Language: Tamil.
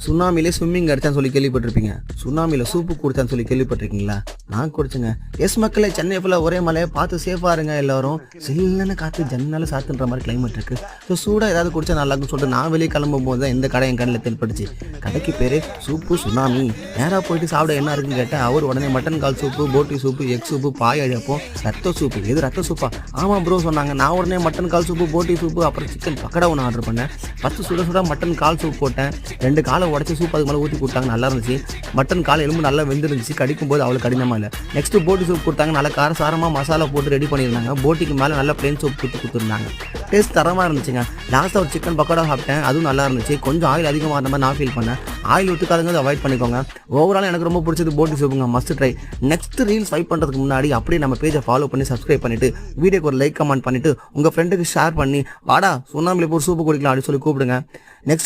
சுனாமிலே ஸ்விம்மிங் அடிச்சான்னு சொல்லி கேள்விப்பட்டிருப்பீங்க. சுனாமியில் சூப்பு குடிச்சான்னு சொல்லி கேள்விப்பட்டிருக்கீங்களா? நான் குடிச்சேங்க. எஸ் மக்களே, சென்னை ஃபுல்லாக ஒரே மலையை பார்த்து சேஃபாக இருங்க எல்லாரும். சில்லுன்னு காற்று ஜன்னலை சாத்துன்ற மாதிரி கிளைமேட் இருக்குது. ஸோ சூடாக ஏதாவது குடிச்சா நல்லா இருக்குன்னு சொல்லிட்டு நான் வெளியே கிளம்பும் போது தான் இந்த கடை என் கண்ணில் தென்பட்டுச்சு. கடைக்கு பேர் சூப்பு சுனாமி. நேராக போயிட்டு சாப்பிட என்ன இருக்குன்னு கேட்டால் அவர் உடனே மட்டன் கால் சூப்பு, போட்டி சூப்பு, எக் சூப்பு, பாய் அடிப்போம், ரத்த சூப்பு. எது ரத்த சூப்பா? ஆமாம் ப்ரோ சொன்னாங்க. நான் உடனே மட்டன் கால் சூப்பு, போட்டி சூப்பு, அப்புறம் சிக்கன் பக்கடா ஒன்று ஆர்டர் பண்ணேன். ஃபஸ்ட்டு சுட சுட மட்டன் கால் சூப் போட்டேன். 2 காலை உடச்சி சூப் அதுக்கு மேலே ஊற்றி கொடுத்தாங்க. நல்லா இருந்துச்சு. மட்டன் கால் எலும்பு நல்லா வெந்துருந்துச்சு. கடிக்கும் போது அவ்வளோ கடினமாக இல்லை. நெக்ஸ்ட்டு போட்டி சூப் கொடுத்தாங்க. நல்லா காரசாரமாக மசாலா போட்டு ரெடி பண்ணியிருந்தாங்க. போட்டிக்கு மேலே நல்லா பிளேன் சூப் கொடுத்துருந்தாங்க. டேஸ்ட் தரமாக இருந்துச்சுங்க. லாஸ்ட்டாக ஒரு சிக்கன் பக்கோடா சாப்பிட்டேன். அதுவும் நல்லா இருந்துச்சு. கொஞ்சம் ஆயில் அதிகமாக இருந்த மாதிரி நான் ஃபீல் பண்ணேன். ஆயில் ஊற்றுக்காதங்க அவாய்ட் பண்ணிக்கோங்க. ஓவரால் எனக்கு ரொம்ப பிடிச்சது போட்டி சூப்புங்க. Must try. Next reels fight பண்ணுறதுக்கு முன்னாடி அப்படியே நம்ம பேஜை ஃபாலோ பண்ணி சப்ஸ்கிரைப் பண்ணிவிட்டு வீடியோக்கு ஒரு லைக் கமெண்ட் பண்ணிவிட்டு உங்கள் ஃப்ரெண்டுக்கு ஷேர் பண்ணி வாடா சுனாமியில் போய் சூப்பு குடிக்கலாம் அப்படின்னு சொல்லி கூப்பிடுங்க. நெக்ஸ்ட்